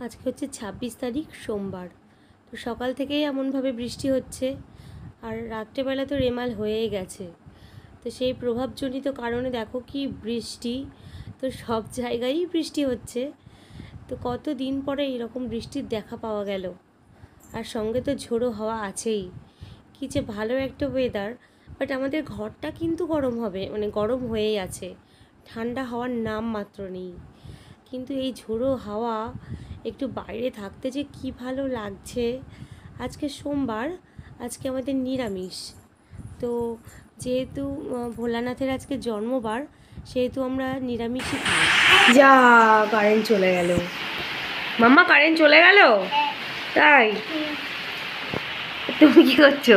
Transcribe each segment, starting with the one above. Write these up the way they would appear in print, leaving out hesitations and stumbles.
আজকে হচ্ছে ২৬ তারিখ সোমবার। তো সকাল থেকেই এমনভাবে বৃষ্টি হচ্ছে, আর রাত্রেবেলা তো রেমাল হয়েই গেছে। তো সেই প্রভাবজনিত কারণে দেখো কি বৃষ্টি, তো সব জায়গায়ই বৃষ্টি হচ্ছে। তো কত দিন পরে এরকম বৃষ্টির দেখা পাওয়া গেল, আর সঙ্গে তো ঝোড়ো হাওয়া আছেই। কী যে ভালো একটা ওয়েদার, বাট আমাদের ঘরটা কিন্তু গরম হবে, মানে গরম হয়েই আছে, ঠান্ডা হওয়ার নাম মাত্র নেই। কিন্তু এই ঝোড়ো হাওয়া, একটু বাইরে থাকতে যে কি ভালো লাগছে। আজকে সোমবার, আজকে আমাদের নিরামিষ। তো যেহেতু ভোলানাথের আজকে জন্মবার, সেহেতু আমরা নিরামিষই খাই। যা, কারেন্ট চলে গেল মাম্মা, কারেন্ট চলে গেল। তাই তুমি কি করছো?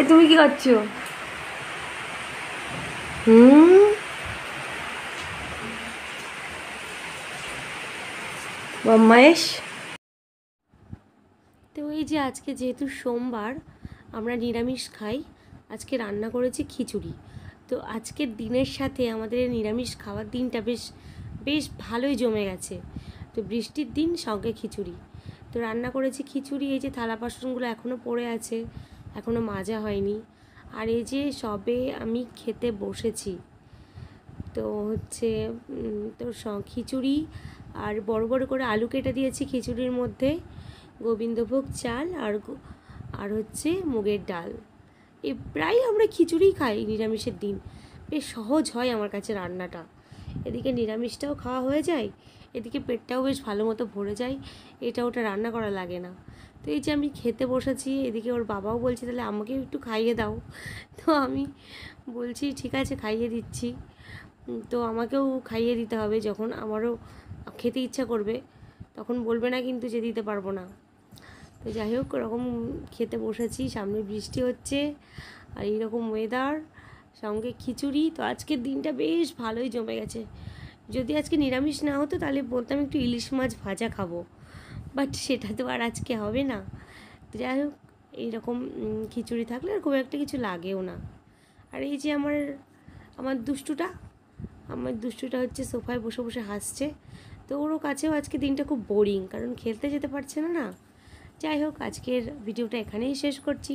তুমি কি করছো? মাম্মায়েশ। তো এই যে আজকে যেহেতু সোমবার, আমরা নিরামিষ খাই। আজকে রান্না করেছি খিচুড়ি। তো আজকের দিনের সাথে আমাদের নিরামিষ খাওয়ার দিনটা বেশ বেশ ভালোই জমে গেছে। তো বৃষ্টির দিন, সঙ্গে খিচুড়ি। তো রান্না করেছি খিচুড়ি। এই যে থালা বাসনগুলো এখনও পড়ে আছে, এখনও মাজা হয়নি। আর এই যে সবে আমি খেতে বসেছি। তো হচ্ছে তো খিচুড়ি, আর বড় বড় করে আলু কেটে দিয়েছি খিচুড়ির মধ্যে, গোবিন্দভোগ চাল, আর হচ্ছে মুগের ডাল। প্রায় আমরা খিচুড়িই খাই নিরামিষের দিন। বেশ সহজ হয় আমার কাছে রান্নাটা। এদিকে নিরামিষটাও খাওয়া হয়ে যায়, এদিকে পেটটাও বেশ ভালো মতো ভরে যায়, এটা ওটা রান্না করা লাগে না। তো এই যে আমি খেতে বসেছি, এদিকে ওর বাবাও বলছে তাহলে আমাকেও একটু খাইয়ে দাও। তো আমি বলছি ঠিক আছে, খাইয়ে দিচ্ছি। তো আমাকেও খাইয়ে দিতে হবে, যখন আমারও খেতে ইচ্ছা করবে তখন বলবে না কিন্তু যে দিতে পারবো না। তো যাই হোক, ওরকম খেতে বসেছি, সামনে বৃষ্টি হচ্ছে আর এইরকম ওয়েদার, সঙ্গে খিচুড়ি। তো আজকের দিনটা বেশ ভালোই জমে গেছে। যদি আজকে নিরামিষ না হতো তাহলে বলতাম একটু ইলিশ মাছ ভাজা খাবো, বাট সেটা তো আর আজকে হবে না। তো যাই হোক, এইরকম খিচুড়ি থাকলে আর খুব একটা কিছু লাগেও না। আর এই যে আমার আমার দুষ্টুটা হচ্ছে সোফায় বসে বসে হাসছে। তো ওরও কাছেও আজকে দিনটা খুব বোরিং, কারণ খেলতে যেতে পারছে না। যাই হোক, আজকের ভিডিওটা এখানেই শেষ করছি।